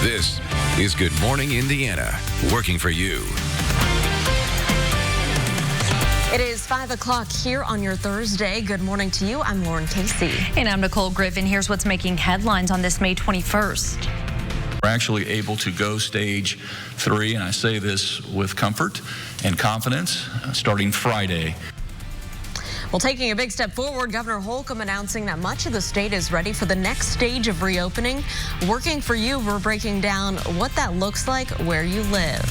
This is Good Morning Indiana, working for you. It is 5 o'clock here on your Thursday. Good morning to you. I'm Lauren Casey. And I'm Nicole Griffin. Here's what's making headlines on this May 21st. We're actually able to go stage 3, and I say this with comfort and confidence, starting Friday. Well, taking a big step forward, Governor Holcomb announcing that much of the state is ready for the next stage of reopening. Working for you, we're breaking down what that looks like where you live.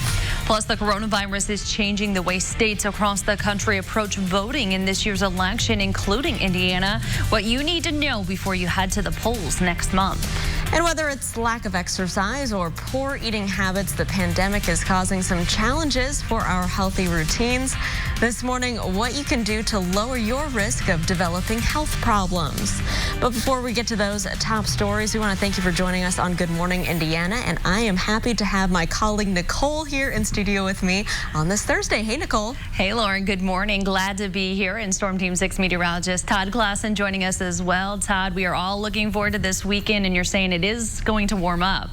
Plus, the coronavirus is changing the way states across the country approach voting in this year's election, including Indiana. What you need to know before you head to the polls next month. And whether it's lack of exercise or poor eating habits, the pandemic is causing some challenges for our healthy routines. This morning, what you can do to lower your risk of developing health problems. But before we get to those top stories, we want to thank you for joining us on Good Morning Indiana. And I am happy to have my colleague Nicole here in studio with me on this Thursday. Hey, Nicole. Hey, Lauren. Good morning. Glad to be here. And Storm Team 6 meteorologist Todd Klassen joining us as well. Todd, we are all looking forward to this weekend, and you're saying it is going to warm up.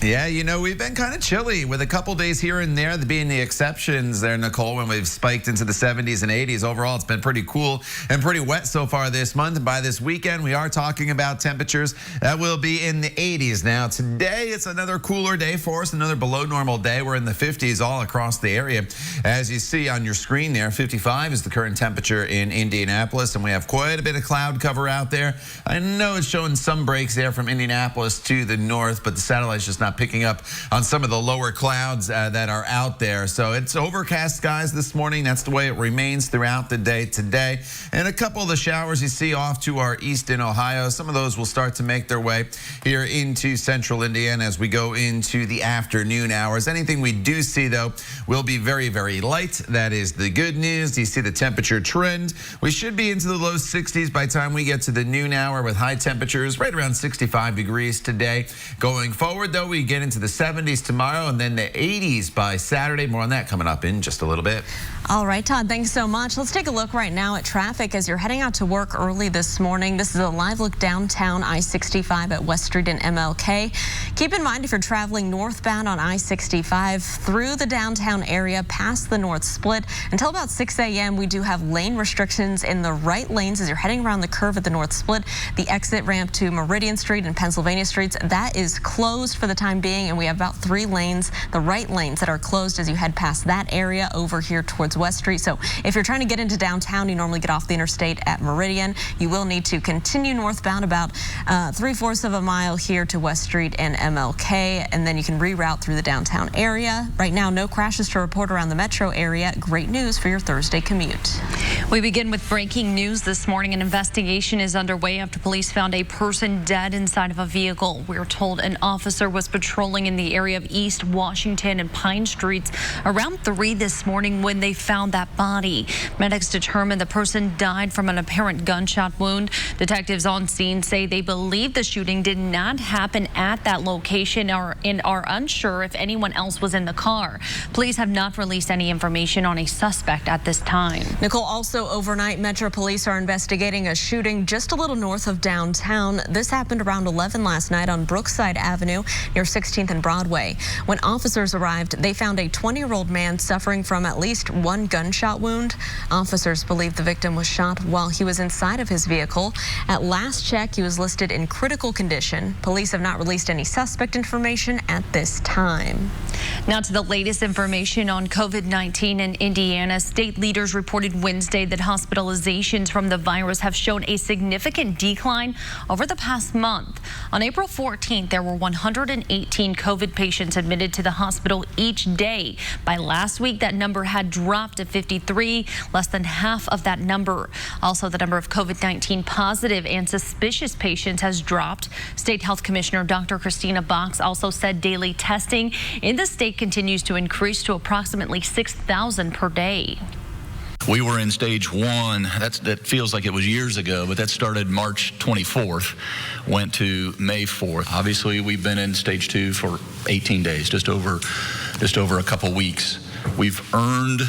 Yeah, you know, we've been kind of chilly with a couple days here and there being the exceptions there, Nicole, when we've spiked into the 70s and 80s. Overall, it's been pretty cool and pretty wet so far this month. And by this weekend, we are talking about temperatures that will be in the 80s. Now, today, it's another cooler day for us, another below normal day. We're in the 50s all across the area. As you see on your screen there, 55 is the current temperature in Indianapolis, and we have quite a bit of cloud cover out there. I know it's showing some breaks there from Indianapolis to the north, but the satellite's just not picking up on some of the lower clouds that are out there. So it's overcast skies this morning. That's the way it remains throughout the day today. And a couple of the showers you see off to our east in Ohio, some of those will start to make their way here into central Indiana as we go into the afternoon hours. Anything we do see, though, will be very, very light. That is the good news. You see the temperature trend. We should be into the low 60s by the time we get to the noon hour with high temperatures right around 65 degrees today. Going forward, though, we get into the 70s tomorrow and then the 80s by Saturday. More on that coming up in just a little bit. All right, Todd, thanks so much. Let's take a look right now at traffic as you're heading out to work early this morning. This is a live look downtown I-65 at West Street and MLK. Keep in mind if you're traveling northbound on I-65 through the downtown area past the North Split until about 6 a.m. we do have lane restrictions in the right lanes as you're heading around the curve at the North Split. The exit ramp to Meridian Street and Pennsylvania Streets, that is closed for the time being, and we have about 3 lanes, the right lanes, that are closed as you head past that area over here towards West Street. So if you're trying to get into downtown, you normally get off the interstate at Meridian. You will need to continue northbound about 3/4 of a mile here to West Street and MLK, and then you can reroute through the downtown area. Right now, no crashes to report around the metro area. Great news for your Thursday commute. We begin with breaking news this morning. An investigation is underway after police found a person dead inside of a vehicle. We're told an officer was patrolling in the area of East Washington and Pine Streets around 3 this morning when they found that body. Medics determined the person died from an apparent gunshot wound. Detectives on scene say they believe the shooting did not happen at that location and are unsure if anyone else was in the car. Police have not released any information on a suspect at this time. Nicole, also overnight, Metro Police are investigating a shooting just a little north of downtown. This happened around 11 last night on Brookside Avenue near 16th and Broadway. When officers arrived, they found a 20-year-old man suffering from at least one gunshot wound. Officers believe the victim was shot while he was inside of his vehicle. At last check, he was listed in critical condition. Police have not released any suspect information at this time. Now to the latest information on COVID-19 in Indiana. State leaders reported Wednesday that hospitalizations from the virus have shown a significant decline over the past month. On April 14th, there were 118 COVID patients admitted to the hospital each day. By last week, that number had dropped to 53, less than half of that number. Also, the number of COVID-19 positive and suspicious patients has dropped. State Health Commissioner Dr. Christina Box also said daily testing in the state continues to increase to approximately 6,000 per day. We were in stage 1. That feels like it was years ago, but that started March 24th, went to May 4th. Obviously, we've been in stage 2 for 18 days, just over a couple weeks. We've earned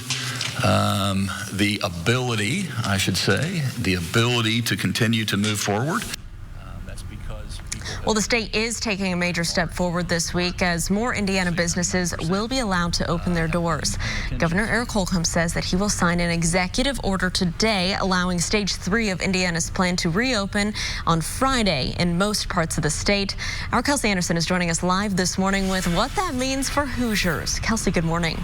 the ability, I should say, the ability to continue to move forward. That's because people Well, the state is taking a major step forward this week as more Indiana businesses will be allowed to open their doors. Governor Cohen says that he will sign an executive order today allowing stage 3 of Indiana's plan to reopen on Friday in most parts of the state. Our Kelsey Anderson is joining us live this morning with what that means for Hoosiers. Kelsey, good morning.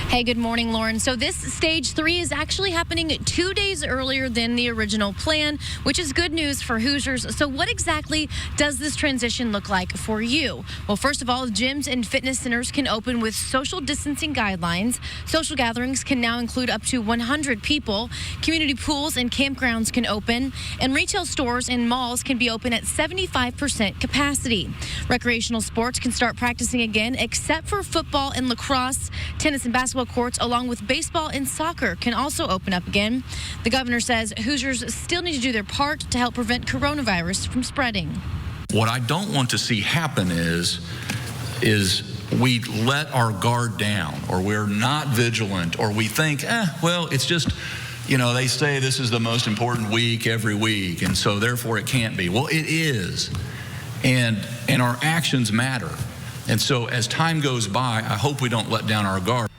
Hey, good morning, Lauren. So this stage 3 is actually happening 2 days earlier than the original plan, which is good news for Hoosiers. So what exactly does this transition look like for you? Well, first of all, gyms and fitness centers can open with social distancing guidelines. Social gatherings can now include up to 100 people. Community pools and campgrounds can open, and retail stores and malls can be open at 75% capacity. Recreational sports can start practicing again, except for football and lacrosse. Tennis and basketball courts, along with baseball and soccer, can also open up again. The governor says Hoosiers still need to do their part to help prevent coronavirus from spreading. What I don't want to see happen is we let our guard down, or we're not vigilant, or we think, well, it's just, they say this is the most important week every week, and so therefore it can't be. Well, it is, and our actions matter. And so as time goes by, I hope we don't let down our guard.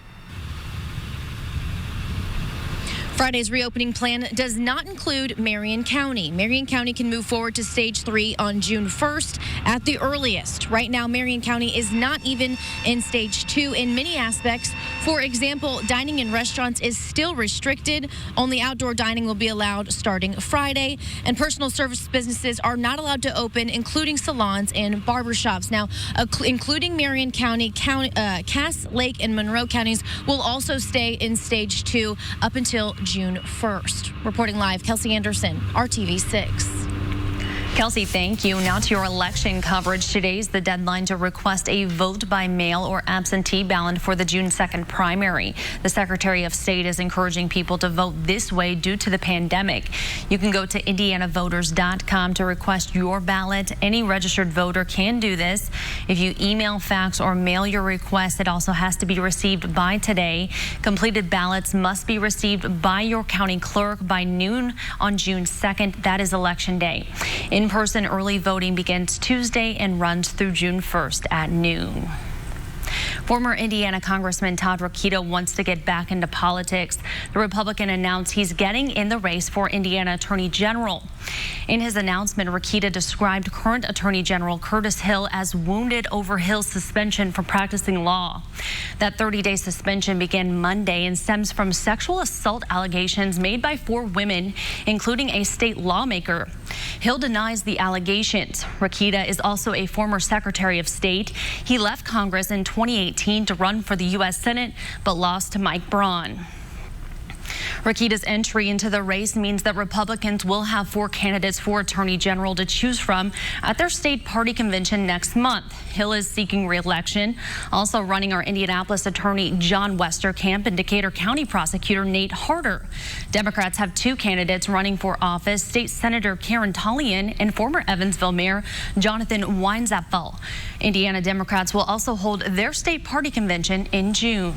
Friday's reopening plan does not include Marion County. Marion County can move forward to stage 3 on June 1st at the earliest. Right now, Marion County is not even in stage 2 in many aspects. For example, dining in restaurants is still restricted. Only outdoor dining will be allowed starting Friday. And personal service businesses are not allowed to open, including salons and barbershops. Now, including Marion County, Cass, Lake, and Monroe counties will also stay in stage 2 up until June 1st. Reporting live, Kelsey Anderson, RTV 6. Kelsey, thank you. Now to your election coverage. Today's the deadline to request a vote by mail or absentee ballot for the June 2nd primary. The Secretary of State is encouraging people to vote this way due to the pandemic. You can go to indianavoters.com to request your ballot. Any registered voter can do this. If you email, fax, or mail your request, it also has to be received by today. Completed ballots must be received by your county clerk by noon on June 2nd. That is Election Day. In-person early voting begins Tuesday and runs through June 1st at noon. Former Indiana Congressman Todd Rokita wants to get back into politics. The Republican announced he's getting in the race for Indiana Attorney General. In his announcement, Rokita described current Attorney General Curtis Hill as wounded over Hill's suspension from practicing law. That 30-day suspension began Monday and stems from sexual assault allegations made by 4 women, including a state lawmaker. Hill denies the allegations. Rokita is also a former Secretary of State. He left Congress in 2018 to run for the U.S. Senate, but lost to Mike Braun. Rokita's entry into the race means that Republicans will have 4 candidates for Attorney General to choose from at their state party convention next month. Hill is seeking re-election. Also running are Indianapolis Attorney John Westerkamp and Decatur County Prosecutor Nate Harder. Democrats have 2 candidates running for office, State Senator Karen Talian and former Evansville Mayor Jonathan Weinzapfel. Indiana Democrats will also hold their state party convention in June.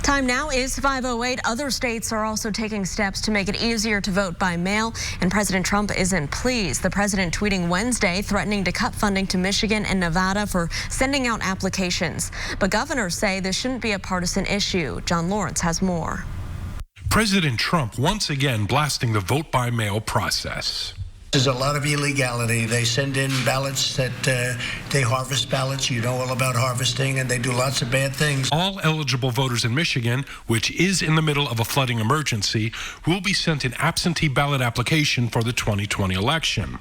Time now is 5:08. Other states are also taking steps to make it easier to vote by mail, and President Trump isn't pleased. The president tweeting Wednesday threatening to cut funding to Michigan and Nevada for sending out applications. But governors say this shouldn't be a partisan issue. John Lawrence has more. President Trump once again blasting the vote by mail process. There's a lot of illegality. They send in ballots that they harvest ballots. You know all about harvesting, and they do lots of bad things. All eligible voters in Michigan, which is in the middle of a flooding emergency, will be sent an absentee ballot application for the 2020 election.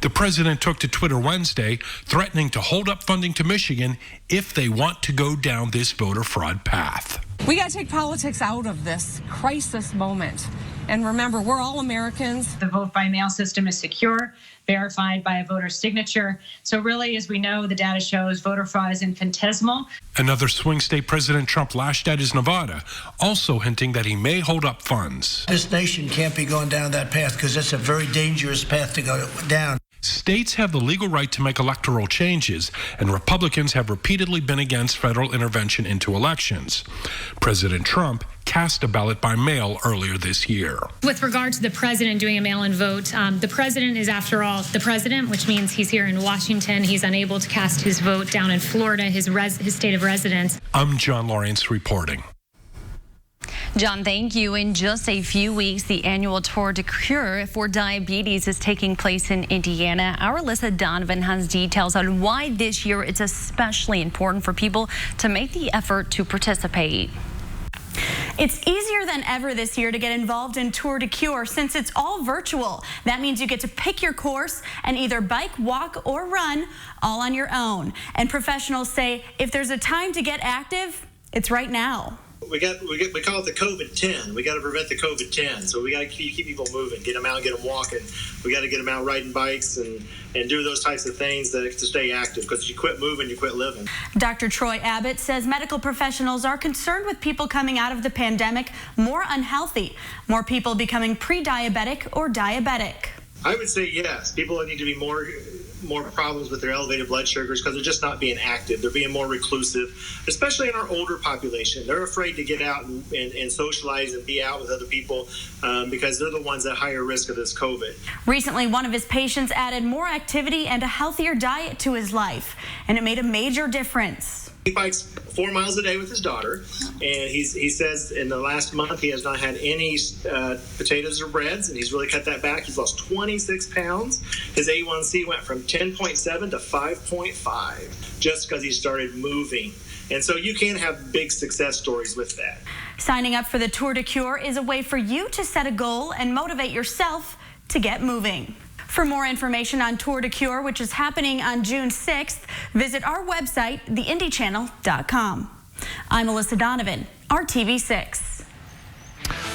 The president took to Twitter Wednesday, threatening to hold up funding to Michigan if they want to go down this voter fraud path. We got to take politics out of this crisis moment. And remember, we're all Americans. The vote by mail system is secure, verified by a voter's signature. So really, as we know, the data shows voter fraud is infinitesimal. Another swing state President Trump lashed at is Nevada, also hinting that he may hold up funds. This nation can't be going down that path because it's a very dangerous path to go down. states have the legal right to make electoral changes, and Republicans have repeatedly been against federal intervention into elections. President Trump cast a ballot by mail earlier this year. With regard to the president doing a mail-in vote, the president is, after all, the president, which means he's here in Washington. He's unable to cast his vote down in Florida, his state of residence. I'm John Lawrence reporting. John, thank you. In just a few weeks, the annual Tour de Cure for Diabetes is taking place in Indiana. Our Alyssa Donovan has details on why this year it's especially important for people to make the effort to participate. It's easier than ever this year to get involved in Tour de Cure since it's all virtual. That means you get to pick your course and either bike, walk, or run all on your own. And professionals say if there's a time to get active, it's right now. We call it the COVID-10. We got to prevent the COVID-10. So we got to keep people moving, get them out, get them walking. We got to get them out riding bikes and do those types of things to stay active, because if you quit moving, you quit living. Dr. Troy Abbott says medical professionals are concerned with people coming out of the pandemic more unhealthy, more people becoming pre-diabetic or diabetic. I would say yes. People need to be more problems with their elevated blood sugars because they're just not being active. They're being more reclusive, especially in our older population. They're afraid to get out and socialize and be out with other people because they're the ones at higher risk of this COVID. Recently, one of his patients added more activity and a healthier diet to his life, and it made a major difference. He bikes 4 miles a day with his daughter, and he says in the last month he has not had any potatoes or breads, and he's really cut that back. He's lost 26 pounds. His A1C went from 10.7 to 5.5 just because he started moving. And so you can have big success stories with that. Signing up for the Tour de Cure is a way for you to set a goal and motivate yourself to get moving. For more information on Tour de Cure, which is happening on June 6th, visit our website, theindychannel.com. I'm Alyssa Donovan, RTV6.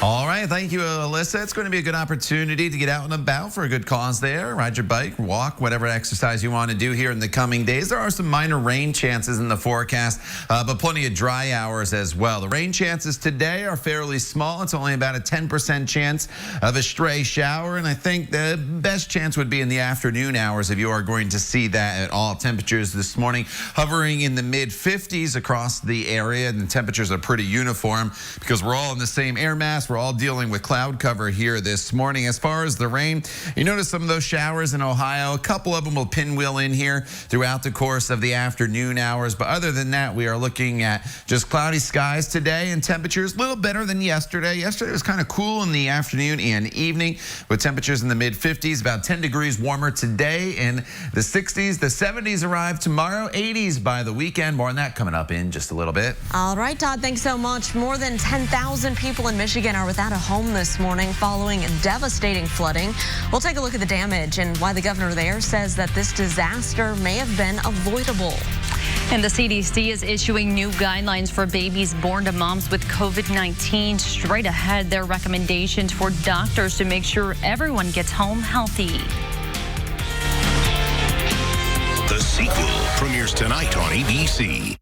All right, thank you, Alyssa. It's going to be a good opportunity to get out and about for a good cause there. Ride your bike, walk, whatever exercise you want to do here in the coming days. There are some minor rain chances in the forecast, but plenty of dry hours as well. The rain chances today are fairly small. It's only about a 10% chance of a stray shower, and I think the best chance would be in the afternoon hours if you are going to see that at all. Temperatures this morning hovering in the mid-50s across the area, and the temperatures are pretty uniform because we're all in the same air mass. We're all dealing with cloud cover here this morning. As far as the rain, you notice some of those showers in Ohio. A couple of them will pinwheel in here throughout the course of the afternoon hours. But other than that, we are looking at just cloudy skies today, and temperatures a little better than yesterday. Yesterday was kind of cool in the afternoon and evening with temperatures in the mid-50s, about 10 degrees warmer today in the 60s. The 70s arrive tomorrow, 80s by the weekend. More on that coming up in just a little bit. All right, Todd, thanks so much. More than 10,000 people in Michigan are without a home this morning following devastating flooding. We'll take a look at the damage and why the governor there says that this disaster may have been avoidable. And the CDC is issuing new guidelines for babies born to moms with COVID-19. Straight ahead, their recommendations for doctors to make sure everyone gets home healthy. The sequel premieres tonight on ABC.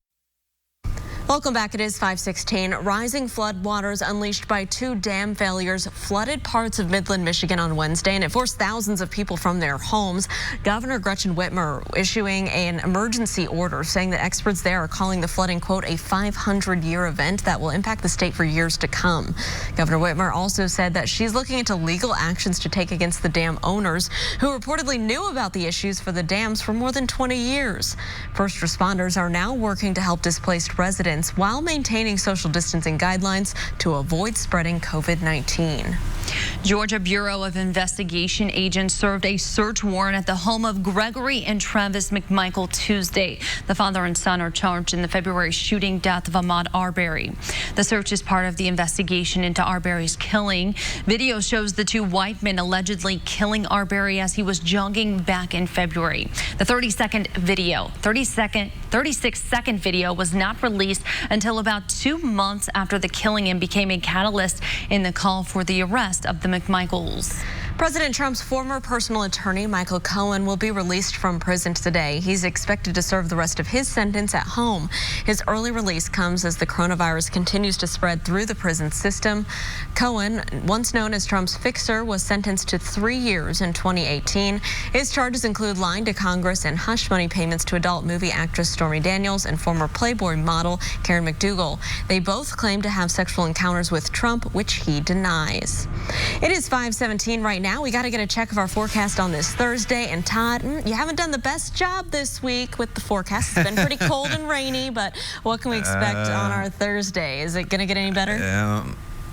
Welcome back. It is 5:16. Rising floodwaters unleashed by 2 dam failures flooded parts of Midland, Michigan on Wednesday, and it forced thousands of people from their homes. Governor Gretchen Whitmer issuing an emergency order saying that experts there are calling the flooding, quote, a 500-year event that will impact the state for years to come. Governor Whitmer also said that she's looking into legal actions to take against the dam owners who reportedly knew about the issues for the dams for more than 20 years. First responders are now working to help displaced residents while maintaining social distancing guidelines to avoid spreading COVID-19. Georgia Bureau of Investigation agents served a search warrant at the home of Gregory and Travis McMichael Tuesday. The father and son are charged in the February shooting death of Ahmaud Arbery. The search is part of the investigation into Arbery's killing. Video shows the 2 white men allegedly killing Arbery as he was jogging back in February. The 36-second video was not released until about 2 months after the killing and became a catalyst in the call for the arrest of the McMichaels. President Trump's former personal attorney, Michael Cohen, will be released from prison today. He's expected to serve the rest of his sentence at home. His early release comes as the coronavirus continues to spread through the prison system. Cohen, once known as Trump's fixer, was sentenced to 3 years in 2018. His charges include lying to Congress and hush money payments to adult movie actress Stormy Daniels and former Playboy model Karen McDougal. They both claim to have sexual encounters with Trump, which he denies. It is 5:17 right now. We got to get a check of our forecast on this Thursday. And Todd, you haven't done the best job this week with the forecast. It's been pretty cold and rainy, but what can we expect on our Thursday? Is it going to get any better?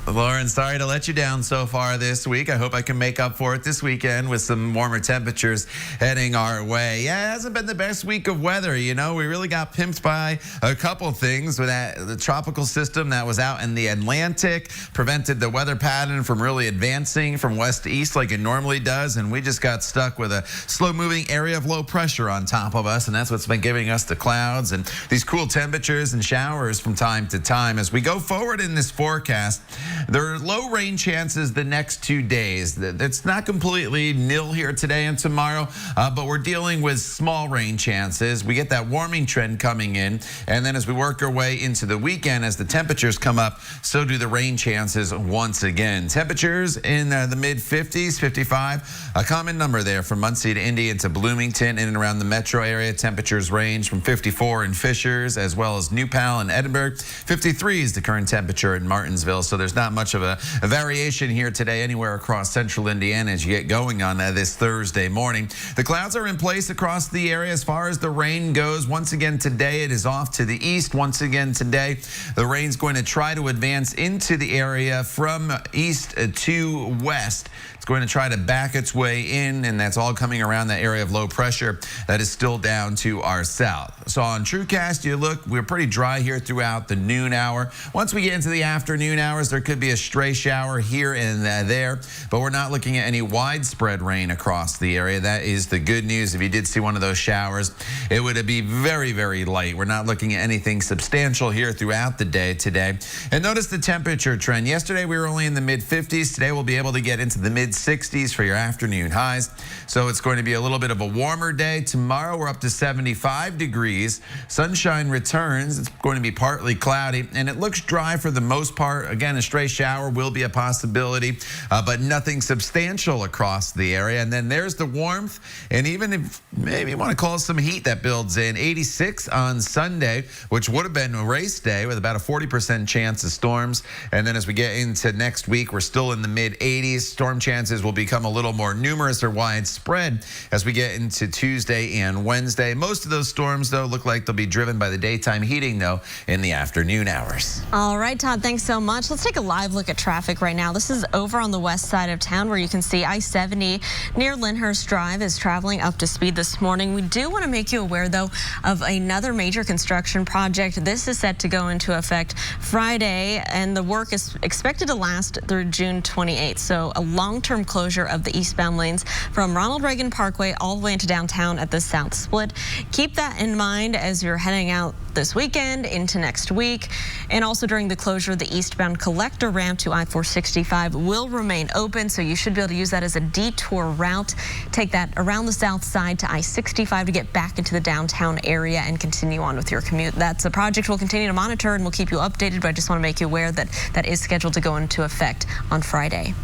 Lauren, sorry to let you down so far this week. I hope I can make up for it this weekend with some warmer temperatures heading our way. Yeah, it hasn't been the best week of weather. You know, we really got pimped by a couple things with the tropical system that was out in the Atlantic, prevented the weather pattern from really advancing from west to east like it normally does, and we just got stuck with a slow-moving area of low pressure on top of us, and that's what's been giving us the clouds and these cool temperatures and showers from time to time. As we go forward in this forecast, there are low rain chances the next 2 days. It's not completely nil here today and tomorrow, but we're dealing with small rain chances. We get that warming trend coming in, and then as we work our way into the weekend, as the temperatures come up, so do the rain chances once again. Temperatures in the mid-50s, 55, a common number there from Muncie to Indy into Bloomington, in and around the metro area. Temperatures range from 54 in Fishers as well as New Pal and Edinburgh. 53 is the current temperature in Martinsville, so there's not much of a variation here today anywhere across central Indiana as you get going on this Thursday morning. The clouds are in place across the area as far as the rain goes. Once again today, it is off to the east. Once again today, the rain's going to try to advance into the area from east to west. It's going to try to back its way in, and that's all coming around that area of low pressure that is still down to our south. So on TrueCast, you look, we're pretty dry here throughout the noon hour. Once we get into the afternoon hours, there could be a stray shower here and there, but we're not looking at any widespread rain across the area. That is the good news. If you did see one of those showers, it would be very, very light. We're not looking at anything substantial here throughout the day today. And notice the temperature trend. Yesterday, we were only in the mid-50s. Today, we'll be able to get into the mid-60s for your afternoon highs. So it's going to be a little bit of a warmer day. Tomorrow, we're up to 75 degrees. Sunshine returns. It's going to be partly cloudy, and it looks dry for the most part. Again, a stray shower will be a possibility, but nothing substantial across the area. And then there's the warmth, and even if maybe you want to call some heat that builds in. 86 on Sunday, which would have been a race day with about a 40% chance of storms. And then as we get into next week, we're still in the mid-80s. Storm chances will become a little more numerous or widespread as we get into Tuesday and Wednesday. Most of those storms, though, look like they'll be driven by the daytime heating, though, in the afternoon hours. All right, Todd, thanks so much. Let's take a live look at traffic right now. This is over on the west side of town where you can see I-70 near Lyndhurst Drive is traveling up to speed this morning. We do want to make you aware, though, of another major construction project. This is set to go into effect Friday, and the work is expected to last through June 28th. So a long-term closure of the eastbound lanes from Ronald Reagan Parkway all the way into downtown at the South Split. Keep that in mind as you're heading out this weekend into next week. And also during the closure, the eastbound collector ramp to I-465 will remain open, so you should be able to use that as a detour route. Take that around the south side to I-65 to get back into the downtown area and continue on with your commute. That's a project we'll continue to monitor, and we'll keep you updated, but I just want to make you aware that that is scheduled to go into effect on Friday.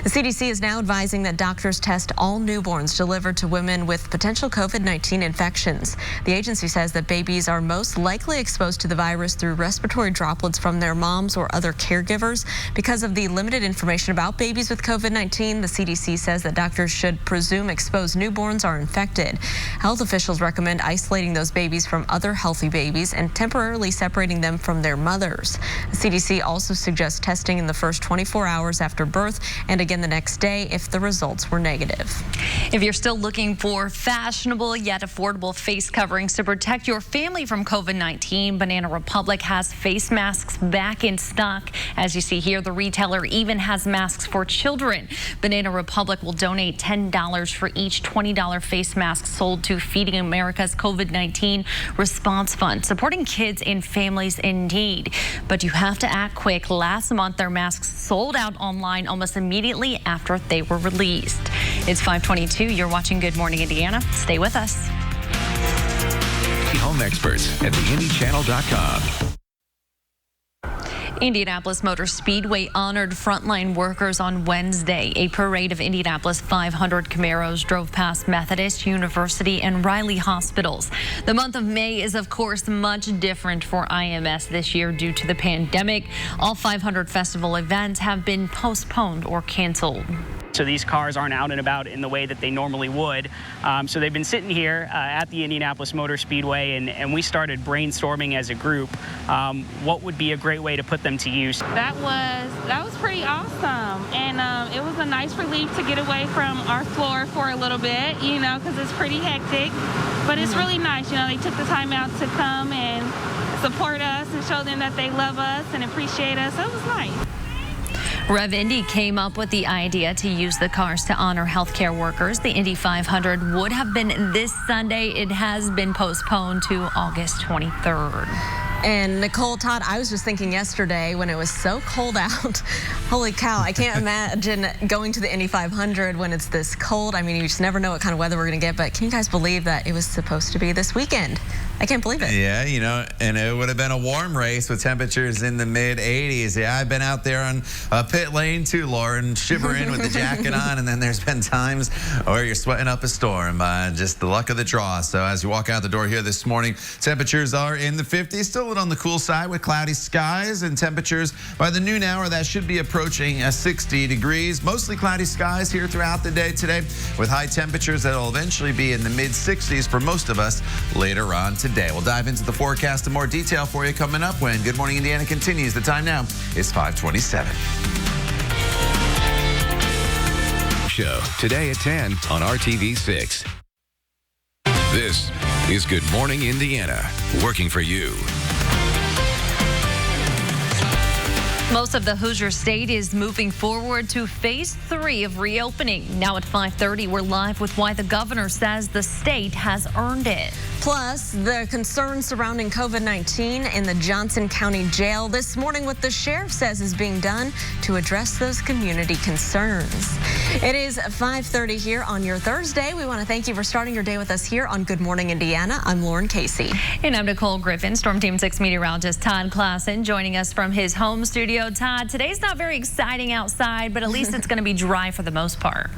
The CDC is now advising that doctors test all newborns delivered to women with potential COVID-19 infections. The agency says that babies are most likely exposed to the virus through respiratory droplets from their moms or other caregivers. Because of the limited information about babies with COVID-19, the CDC says that doctors should presume exposed newborns are infected. Health officials recommend isolating those babies from other healthy babies and temporarily separating them from their mothers. The CDC also suggests testing in the first 24 hours after birth and again the next day if the results were negative. If you're still looking for fashionable yet affordable face coverings to protect your family from COVID-19, COVID-19. Banana Republic has face masks back in stock. As you see here, the retailer even has masks for children. Banana Republic will donate $10 for each $20 face mask sold to Feeding America's COVID-19 Response Fund, supporting kids and families in need. But you have to act quick. Last month, their masks sold out online almost immediately after they were released. It's 5:22. You're watching Good Morning Indiana. Stay with us. Home experts at theindychannel.com. Indianapolis Motor Speedway honored frontline workers on Wednesday. A parade of Indianapolis 500 Camaros drove past Methodist, University, and Riley hospitals. The month of May is, of course, much different for IMS this year due to the pandemic. All 500 festival events have been postponed or canceled. So these cars aren't out and about in the way that they normally would. So they've been sitting here at the Indianapolis Motor Speedway, and we started brainstorming as a group what would be a great way to put them to use. That was pretty awesome, and it was a nice relief to get away from our floor for a little bit, you know, because it's pretty hectic. But it's really nice, you know, they took the time out to come and support us and show them that they love us and appreciate us. So it was nice. Rev Indy came up with the idea to use the cars to honor healthcare workers. The Indy 500 would have been this Sunday. It has been postponed to August 23rd. And Nicole, Todd, I was just thinking yesterday when it was so cold out, holy cow, I can't imagine going to the Indy 500 when it's this cold. I mean, you just never know what kind of weather we're going to get, but can you guys believe that it was supposed to be this weekend? I can't believe it. Yeah, you know, and it would have been a warm race with temperatures in the mid-80s. Yeah, I've been out there on pit lane too, Lauren, shivering with the jacket on, and then there's been times where you're sweating up a storm. Just the luck of the draw. So as you walk out the door here this morning, temperatures are in the 50s, still a little on the cool side with cloudy skies, and temperatures by the noon hour that should be approaching 60 degrees. Mostly cloudy skies here throughout the day today, with high temperatures that will eventually be in the mid-60s for most of us later on today. We'll dive into the forecast in more detail for you coming up when Good Morning Indiana continues. The time now is 5:27. Show today at 10 on RTV6. This is Good Morning Indiana, working for you. Most of the Hoosier State is moving forward to phase 3 of reopening. Now at 5:30, we're live with why the governor says the state has earned it. Plus, the concerns surrounding COVID-19 in the Johnson County Jail this morning, what the sheriff says is being done to address those community concerns. It is 5:30 here on your Thursday. We want to thank you for starting your day with us here on Good Morning Indiana. I'm Lauren Casey. And I'm Nicole Griffin. Storm Team 6 meteorologist Todd Klassen joining us from his home studio. Todd, today's not very exciting outside, but at least it's going to be dry for the most part.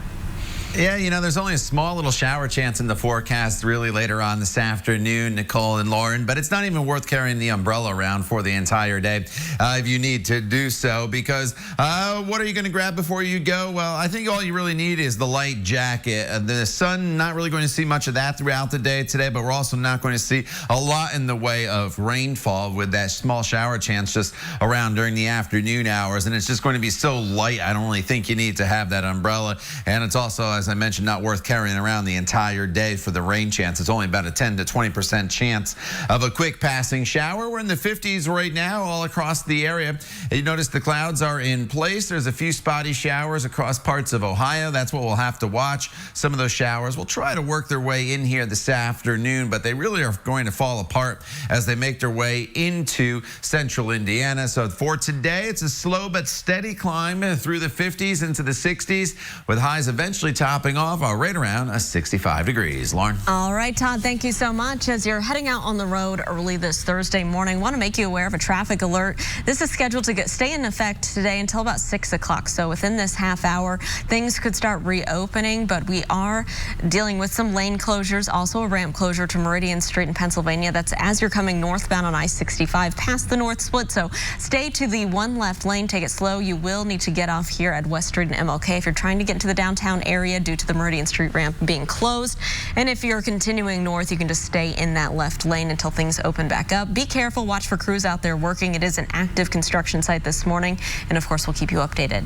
Yeah, you know, there's only a small little shower chance in the forecast really later on this afternoon, Nicole and Lauren, but it's not even worth carrying the umbrella around for the entire day if you need to do so, because what are you going to grab before you go? Well, I think all you really need is the light jacket. The sun, not really going to see much of that throughout the day today, but we're also not going to see a lot in the way of rainfall with that small shower chance just around during the afternoon hours, and it's just going to be so light, I don't really think you need to have that umbrella, and it's also, as I mentioned, not worth carrying around the entire day for the rain chance. It's only about a 10 to 20% chance of a quick passing shower. We're in the 50s right now all across the area. You notice the clouds are in place. There's a few spotty showers across parts of Ohio. That's what we'll have to watch. Some of those showers will try to work their way in here this afternoon, but they really are going to fall apart as they make their way into central Indiana. So for today, it's a slow but steady climb through the 50s into the 60s, with highs eventually topping off right around 65 degrees. Lauren. All right, Todd, thank you so much. As you're heading out on the road early this Thursday morning, want to make you aware of a traffic alert. This is scheduled to stay in effect today until about 6 o'clock. So within this half hour, things could start reopening, but we are dealing with some lane closures, also a ramp closure to Meridian Street in Pennsylvania. That's as you're coming northbound on I-65 past the North Split. So stay to the one left lane, take it slow. You will need to get off here at West Street and MLK if you're trying to get into the downtown area. due to the Meridian Street ramp being closed. And if you're continuing north, you can just stay in that left lane until things open back up. Be careful. Watch for crews out there working. It is an active construction site this morning. And of course, we'll keep you updated.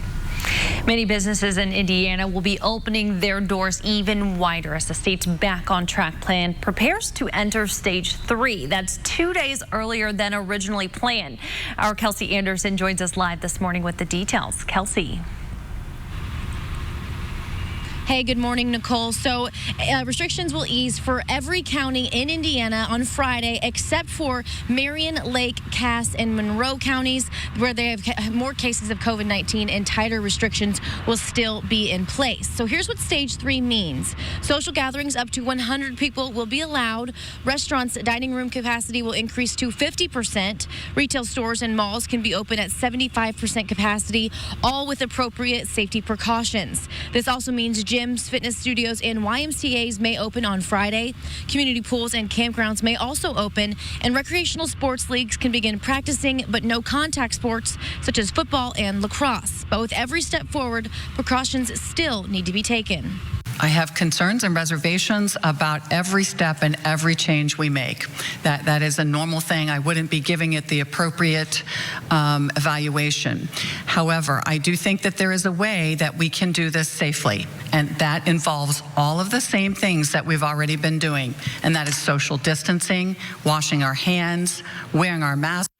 Many businesses in Indiana will be opening their doors even wider as the state's Back on Track plan prepares to enter stage 3. That's 2 days earlier than originally planned. Our Kelsey Anderson joins us live this morning with the details. Kelsey. Hey, good morning, Nicole. So restrictions will ease for every county in Indiana on Friday, except for Marion, Lake, Cass, and Monroe counties, where they have more cases of COVID-19 and tighter restrictions will still be in place. So here's what stage 3 means. Social gatherings up to 100 people will be allowed. Restaurants' dining room capacity will increase to 50%. Retail stores and malls can be open at 75% capacity, all with appropriate safety precautions. This also means gyms, fitness studios, and YMCAs may open on Friday. Community pools and campgrounds may also open, and recreational sports leagues can begin practicing, but no contact sports such as football and lacrosse. But with every step forward, precautions still need to be taken. I have concerns and reservations about every step and every change we make. That is a normal thing. I wouldn't be giving it the appropriate evaluation. However, I do think that there is a way that we can do this safely, and that involves all of the same things that we've already been doing, and that is social distancing, washing our hands, wearing our masks.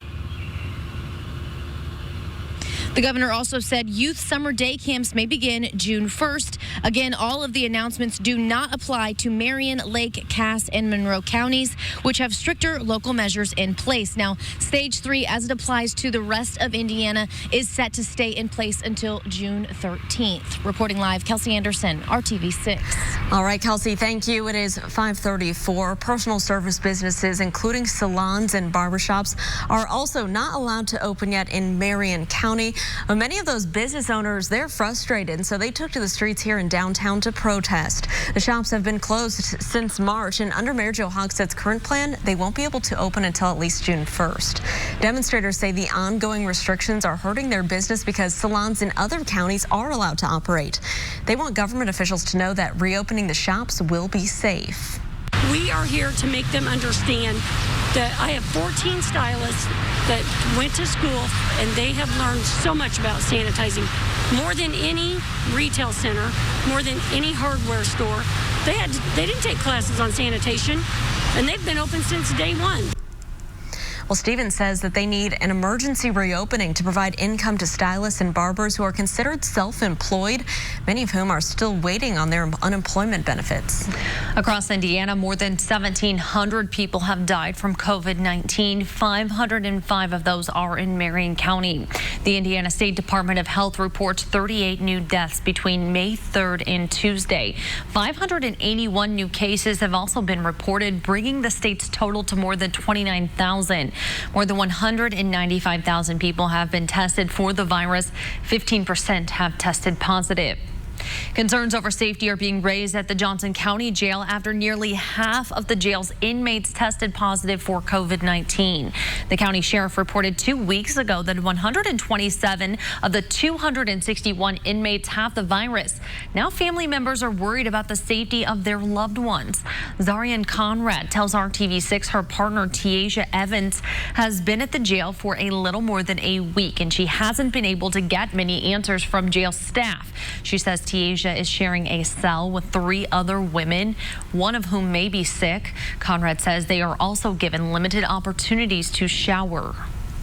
The governor also said youth summer day camps may begin June 1st. Again, all of the announcements do not apply to Marion, Lake, Cass, and Monroe counties, which have stricter local measures in place. Now, stage 3, as it applies to the rest of Indiana, is set to stay in place until June 13th. Reporting live, Kelsey Anderson, RTV6. All right, Kelsey, thank you. It is 5:34. Personal service businesses, including salons and barbershops, are also not allowed to open yet in Marion County. Many of those business owners, they're frustrated, so they took to the streets here in downtown to protest. The shops have been closed since March, and under Mayor Joe Hogshead's current plan, they won't be able to open until at least June 1st. Demonstrators say the ongoing restrictions are hurting their business because salons in other counties are allowed to operate. They want government officials to know that reopening the shops will be safe. We are here to make them understand that I have 14 stylists that went to school, and they have learned so much about sanitizing. More than any retail center, more than any hardware store. They didn't take classes on sanitation, and they've been open since day one. Well, Stevens says that they need an emergency reopening to provide income to stylists and barbers who are considered self-employed, many of whom are still waiting on their unemployment benefits. Across Indiana, more than 1,700 people have died from COVID-19. 505 of those are in Marion County. The Indiana State Department of Health reports 38 new deaths between May 3rd and Tuesday. 581 new cases have also been reported, bringing the state's total to more than 29,000. More than 195,000 people have been tested for the virus. 15% have tested positive. Concerns over safety are being raised at the Johnson County Jail after nearly half of the jail's inmates tested positive for COVID-19. The county sheriff reported 2 weeks ago that 127 of the 261 inmates have the virus. Now family members are worried about the safety of their loved ones. Zarian Conrad tells RTV6 her partner Tiaja Evans has been at the jail for a little more than a week, and she hasn't been able to get many answers from jail staff. She says Tiaja is sharing a cell with 3 other women, one of whom may be sick. Conrad says they are also given limited opportunities to shower.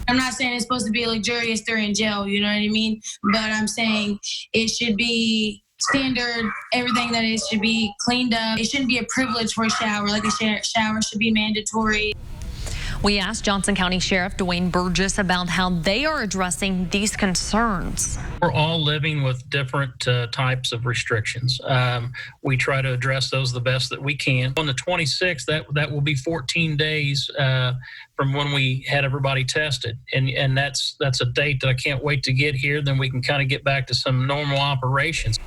I'm not saying it's supposed to be luxurious during jail, you know what I mean? But I'm saying it should be standard, everything that it should be cleaned up. It shouldn't be a privilege for a shower, like a shower should be mandatory. We asked Johnson County Sheriff Dwayne Burgess about how they are addressing these concerns. We're all living with different types of restrictions. We try to address those the best that we can. On the 26th, that will be 14 days from when we had everybody tested. And that's a date that I can't wait to get here. Then we can kind of get back to some normal operations.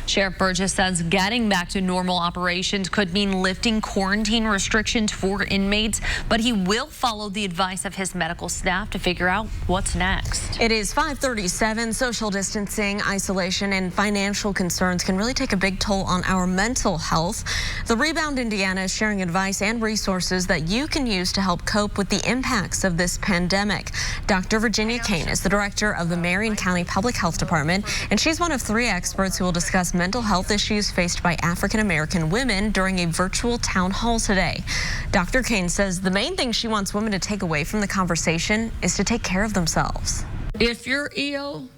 Sheriff Burgess says getting back to normal operations could mean lifting quarantine restrictions for inmates, but he will follow the advice of his medical staff to figure out what's next. It is 5:37. Social distancing, isolation, and financial concerns can really take a big toll on our mental health. The Rebound Indiana is sharing advice and resources that you can use to help cope with the impacts of this pandemic. Dr. Virginia Cohen is the director of the Marion County Public Health Department, and she's one of 3 experts who will discuss mental health issues faced by African American women during a virtual town hall today. Dr. Cohen says the main thing she wants women to take away from the conversation is to take care of themselves. If you're ill,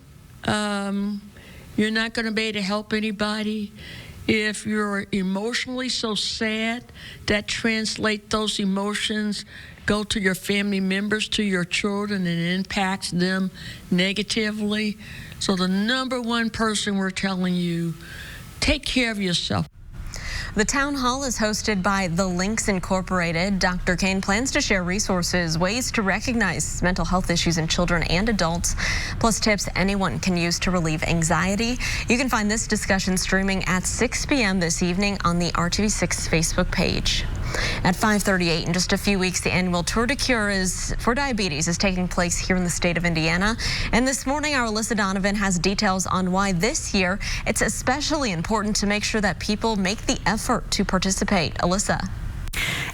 you're not going to be able to help anybody. If you're emotionally so sad, that translates those emotions, go to your family members, to your children, and it impacts them negatively. So the number one person we're telling you, take care of yourself. The town hall is hosted by The Links Incorporated. Dr. Cohen plans to share resources, ways to recognize mental health issues in children and adults, plus tips anyone can use to relieve anxiety. You can find this discussion streaming at 6 p.m. this evening on the RTV6 Facebook page. At 5:38, in just a few weeks, the annual Tour de Cure for diabetes is taking place here in the state of Indiana. And this morning, our Alyssa Donovan has details on why this year it's especially important to make sure that people make the effort to participate. Alyssa.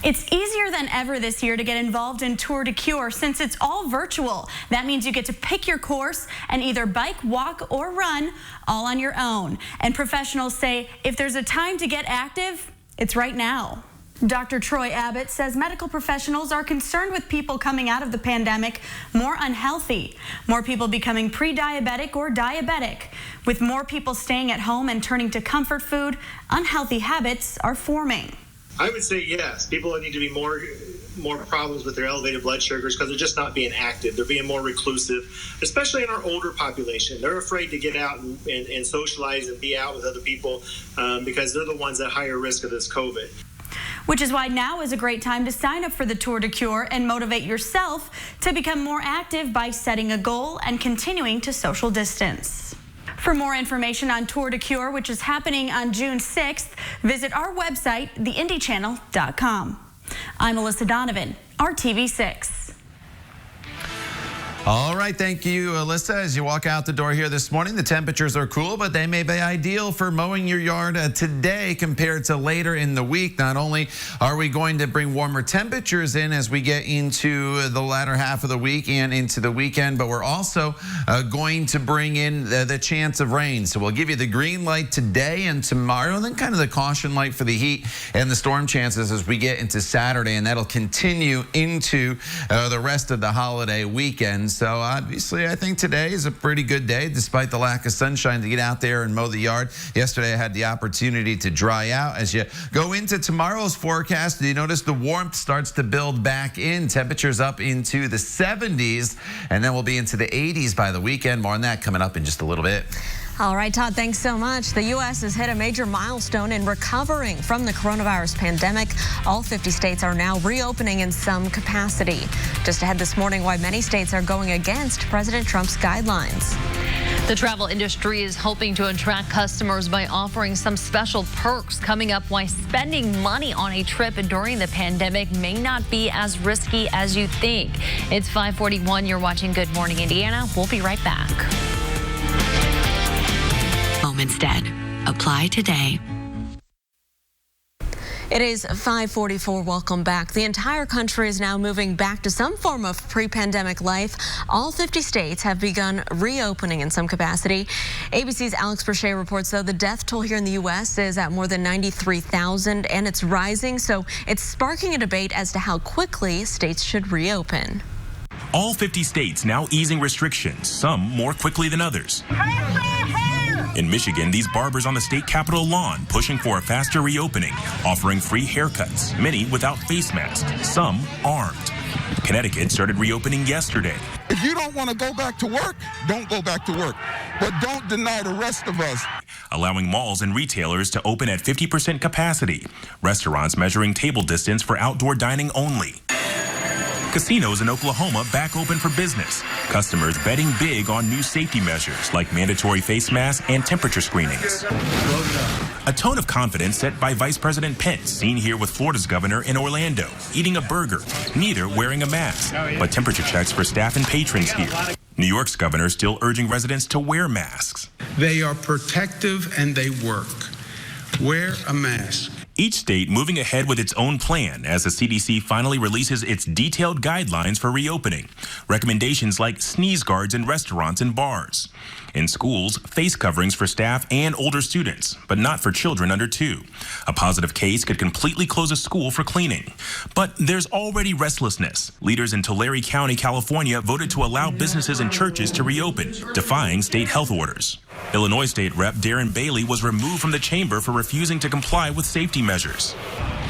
It's easier than ever this year to get involved in Tour de Cure since it's all virtual. That means you get to pick your course and either bike, walk, or run all on your own. And professionals say if there's a time to get active, it's right now. Dr. Troy Abbott says medical professionals are concerned with people coming out of the pandemic more unhealthy, more people becoming pre-diabetic or diabetic. With more people staying at home and turning to comfort food, unhealthy habits are forming. I would say yes. People need to be more problems with their elevated blood sugars because they're just not being active. They're being more reclusive, especially in our older population. They're afraid to get out and socialize and be out with other people because they're the ones at higher risk of this COVID. Which is why now is a great time to sign up for the Tour de Cure and motivate yourself to become more active by setting a goal and continuing to social distance. For more information on Tour de Cure, which is happening on June 6th, visit our website, theindychannel.com. I'm Alyssa Donovan, RTV6. All right, thank you, Alyssa. As you walk out the door here this morning, the temperatures are cool, but they may be ideal for mowing your yard today compared to later in the week. Not only are we going to bring warmer temperatures in as we get into the latter half of the week and into the weekend, but we're also going to bring in the chance of rain. So we'll give you the green light today and tomorrow, and then kind of the caution light for the heat and the storm chances as we get into Saturday, and that'll continue into the rest of the holiday weekend. So obviously, I think today is a pretty good day, despite the lack of sunshine, to get out there and mow the yard. Yesterday, I had the opportunity to dry out. As you go into tomorrow's forecast, you notice the warmth starts to build back in. Temperatures up into the 70s, and then we'll be into the 80s by the weekend. More on that coming up in just a little bit. All right, Todd, thanks so much. The U.S. has hit a major milestone in recovering from the coronavirus pandemic. All 50 states are now reopening in some capacity. Just ahead this morning, why many states are going against President Trump's guidelines. The travel industry is hoping to attract customers by offering some special perks. Coming up, why spending money on a trip during the pandemic may not be as risky as you think. It's 5:41. You're watching Good Morning Indiana. We'll be right back. Instead. Apply today. It is 5:44. Welcome back. The entire country is now moving back to some form of pre-pandemic life. All 50 states have begun reopening in some capacity. ABC's Alex Brochet reports, though, the death toll here in the U.S. is at more than 93,000, and it's rising, so it's sparking a debate as to how quickly states should reopen. All 50 states now easing restrictions, some more quickly than others. In Michigan, these barbers on the state capitol lawn pushing for a faster reopening, offering free haircuts, many without face masks, some armed. Connecticut started reopening yesterday. If you don't want to go back to work, don't go back to work. But don't deny the rest of us. Allowing malls and retailers to open at 50% capacity. Restaurants measuring table distance for outdoor dining only. Casinos in Oklahoma back open for business. Customers betting big on new safety measures like mandatory face masks and temperature screenings. A tone of confidence set by Vice President Pence, seen here with Florida's governor in Orlando, eating a burger, neither wearing a mask, but temperature checks for staff and patrons here. New York's governor still urging residents to wear masks. They are protective and they work. Wear a mask. Each state moving ahead with its own plan as the CDC finally releases its detailed guidelines for reopening. Recommendations like sneeze guards in restaurants and bars. In schools, face coverings for staff and older students, but not for children under 2. A positive case could completely close a school for cleaning. But there's already restlessness. Leaders in Tulare County, California voted to allow businesses and churches to reopen, defying state health orders. Illinois State Rep Darren Bailey was removed from the chamber for refusing to comply with safety measures.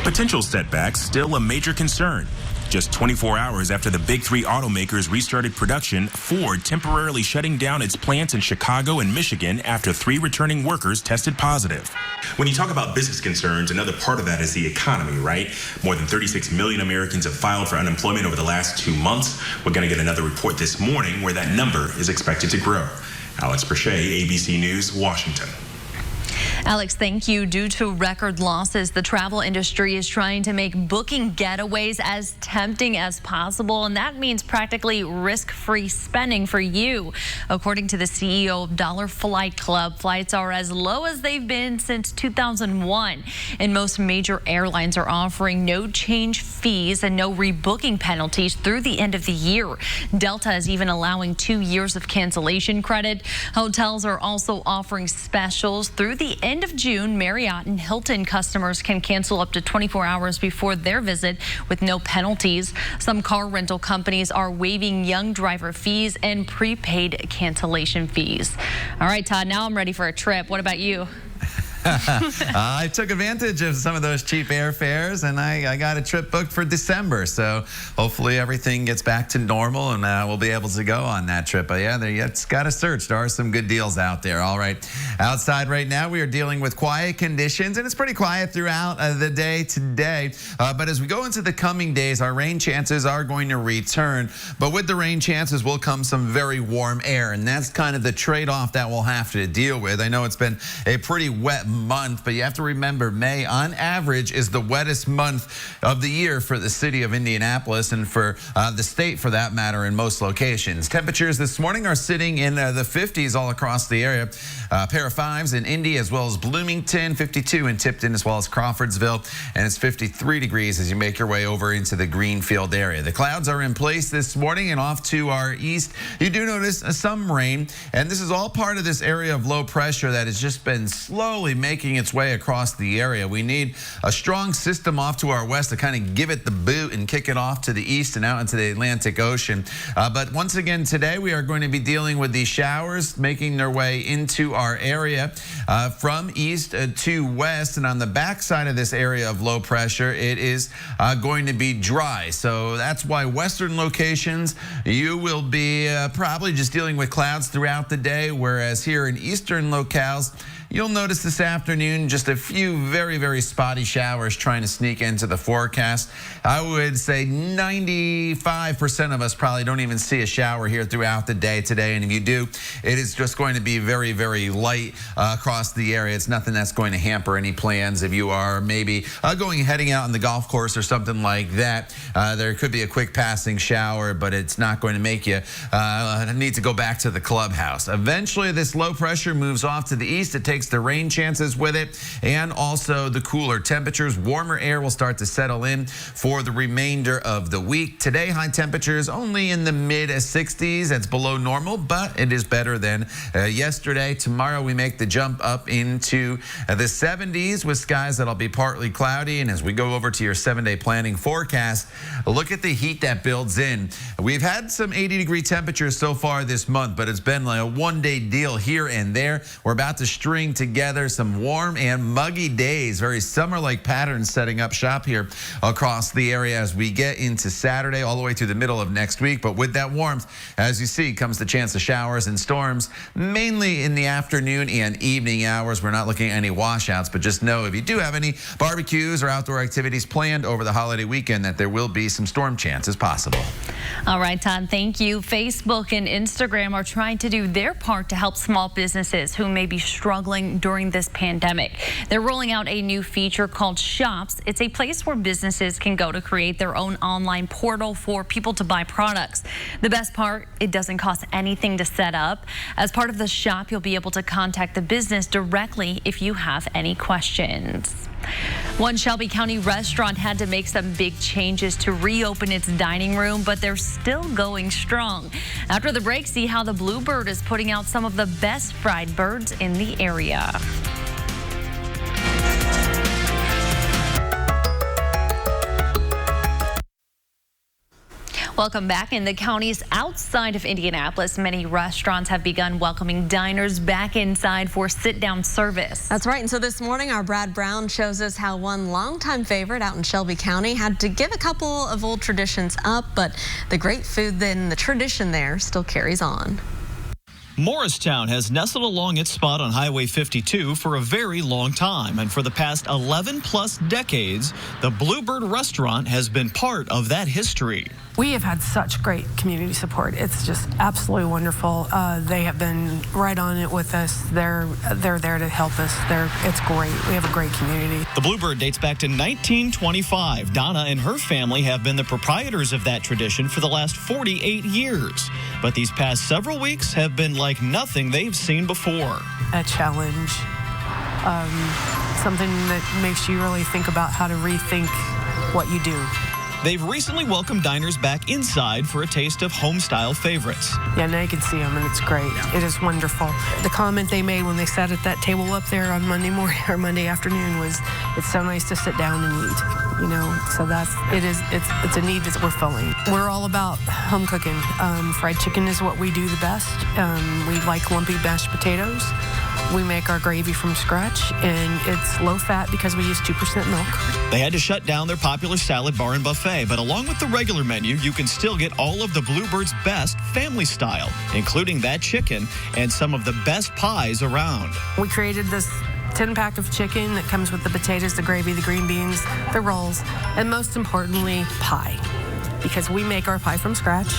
Potential setbacks still a major concern. Just 24 hours after the big 3 automakers restarted production, Ford temporarily shutting down its plants in Chicago and Michigan after 3 returning workers tested positive. When you talk about business concerns, another part of that is the economy, right? More than 36 million Americans have filed for unemployment over the last 2 months. We're going to get another report this morning where that number is expected to grow. Alex Perche, ABC News, Washington. Alex, thank you. Due to record losses, the travel industry is trying to make booking getaways as tempting as possible, and that means practically risk-free spending for you. According to the CEO of Dollar Flight Club, flights are as low as they've been since 2001, and most major airlines are offering no change fees and no rebooking penalties through the end of the year. Delta is even allowing 2 years of cancellation credit. Hotels are also offering specials through the end of June. Marriott and Hilton customers can cancel up to 24 hours before their visit with no penalties. Some car rental companies are waiving young driver fees and prepaid cancellation fees. All right, Todd, now I'm ready for a trip. What about you? I took advantage of some of those cheap airfares, and I got a trip booked for December. So hopefully everything gets back to normal, and we'll be able to go on that trip. But yeah, it's got to search. There are some good deals out there. All right. Outside right now, we are dealing with quiet conditions, and it's pretty quiet throughout the day today. But as we go into the coming days, our rain chances are going to return. But with the rain chances will come some very warm air, and that's kind of the trade-off that we'll have to deal with. I know it's been a pretty wet month, but you have to remember May on average is the wettest month of the year for the city of Indianapolis and for the state for that matter in most locations. Temperatures this morning are sitting in the 50s all across the area. A pair of 5s in Indy as well as Bloomington, 52 in Tipton as well as Crawfordsville, and it's 53 degrees as you make your way over into the Greenfield area. The clouds are in place this morning, and off to our east you do notice some rain, and this is all part of this area of low pressure that has just been slowly making its way across the area. We need a strong system off to our west to kind of give it the boot and kick it off to the east and out into the Atlantic Ocean. But once again today we are going to be dealing with these showers making their way into our area from east to west, and on the back side of this area of low pressure it is going to be dry. So that's why western locations you will be probably just dealing with clouds throughout the day, whereas here in eastern locales you'll notice this afternoon just a few very, very spotty showers trying to sneak into the forecast. I would say 95% of us probably don't even see a shower here throughout the day today. And if you do, it is just going to be very, very light across the area. It's nothing that's going to hamper any plans. If you are maybe heading out on the golf course or something like that, there could be a quick passing shower, but it's not going to make you need to go back to the clubhouse. Eventually, this low pressure moves off to the east. It takes the rain chances with it and also the cooler temperatures. Warmer air will start to settle in for the remainder of the week. Today, high temperatures only in the mid 60s. That's below normal, but it is better than yesterday. Tomorrow, we make the jump up into the 70s with skies that'll be partly cloudy. And as we go over to your 7-day planning forecast, look at the heat that builds in. We've had some 80-degree temperatures so far this month, but it's been like a one-day deal here and there. We're about to string putting together some warm and muggy days. Very summer-like patterns setting up shop here across the area as we get into Saturday all the way through the middle of next week. But with that warmth, as you see, comes the chance of showers and storms, mainly in the afternoon and evening hours. We're not looking at any washouts, but just know if you do have any barbecues or outdoor activities planned over the holiday weekend that there will be some storm chances possible. All right, Todd, thank you. Facebook and Instagram are trying to do their part to help small businesses who may be struggling during this pandemic. They're rolling out a new feature called Shops. It's a place where businesses can go to create their own online portal for people to buy products. The best part, it doesn't cost anything to set up. As part of the shop, you'll be able to contact the business directly if you have any questions. One Shelby County restaurant had to make some big changes to reopen its dining room, but they're still going strong. After the break, see how the Bluebird is putting out some of the best fried birds in the area. Welcome back. In the counties outside of Indianapolis, many restaurants have begun welcoming diners back inside for sit-down service. That's right. And so this morning, our Brad Brown shows us how one longtime favorite out in Shelby County had to give a couple of old traditions up, but the great food and the tradition there still carries on. Morristown has nestled along its spot on Highway 52 for a very long time, and for the past 11-plus decades, the Bluebird restaurant has been part of that history. We have had such great community support. It's just absolutely wonderful. They have been right on it with us. They're there to help us. It's great. We have a great community. The Bluebird dates back to 1925. Donna and her family have been the proprietors of that tradition for the last 48 years. But these past several weeks have been like nothing they've seen before. A challenge, something that makes you really think about how to rethink what you do. They've recently welcomed diners back inside for a taste of home-style favorites. Yeah, now you can see them, and it's great. It is wonderful. The comment they made when they sat at that table up there on Monday morning or Monday afternoon was, "It's so nice to sit down and eat." You know, so it's a need that we're filling. We're all about home cooking. Fried chicken is what we do the best. We like lumpy mashed potatoes. We make our gravy from scratch, and it's low fat because we use 2% milk. They had to shut down their popular salad bar and buffet, but along with the regular menu, you can still get all of the Bluebird's best family style, including that chicken and some of the best pies around. We created this 10-pack of chicken that comes with the potatoes, the gravy, the green beans, the rolls, and most importantly, pie. Because we make our pie from scratch,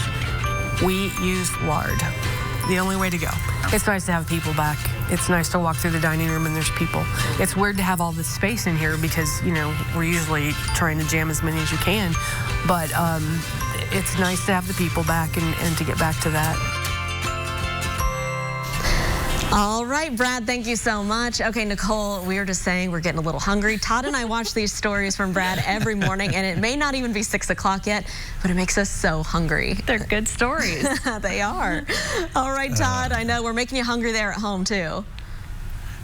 we use lard. The only way to go. It's nice to have people back. It's nice to walk through the dining room and there's people. It's weird to have all this space in here because, you know, we're usually trying to jam as many as you can. But it's nice to have the people back and to get back to that. All right, Brad, thank you so much. Okay, Nicole, we were just saying we're getting a little hungry. Todd and I watch these stories from Brad every morning, and it may not even be 6 o'clock yet, but it makes us so hungry. They're good stories. They are. All right, Todd, I know we're making you hungry there at home, too.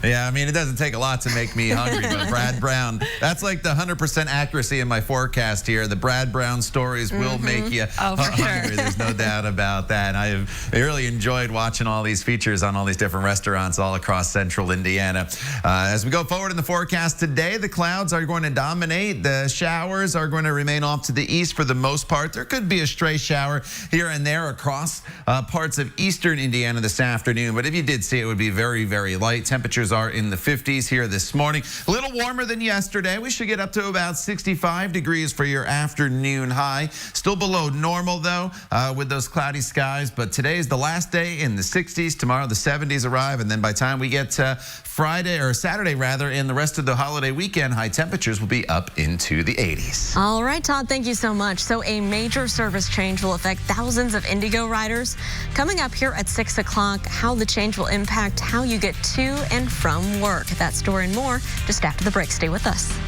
Yeah, I mean, it doesn't take a lot to make me hungry, but Brad Brown, that's like the 100% accuracy in my forecast here. The Brad Brown stories will make you hungry. Sure. There's no doubt about that. I really enjoyed watching all these features on all these different restaurants all across central Indiana. As we go forward in the forecast today, the clouds are going to dominate. The showers are going to remain off to the east for the most part. There could be a stray shower here and there across parts of eastern Indiana this afternoon, but if you did see it, it would be very, very light. Temperatures are in the 50s here this morning. A little warmer than yesterday. We should get up to about 65 degrees for your afternoon high. Still below normal, though, with those cloudy skies. But today is the last day in the 60s. Tomorrow, the 70s arrive. And then by the time we get to Friday, or Saturday, rather, and the rest of the holiday weekend, high temperatures will be up into the 80s. All right, Todd, thank you so much. So a major service change will affect thousands of Indigo riders. Coming up here at 6 o'clock, how the change will impact how you get to and from work. That story and more just after the break. Stay with us.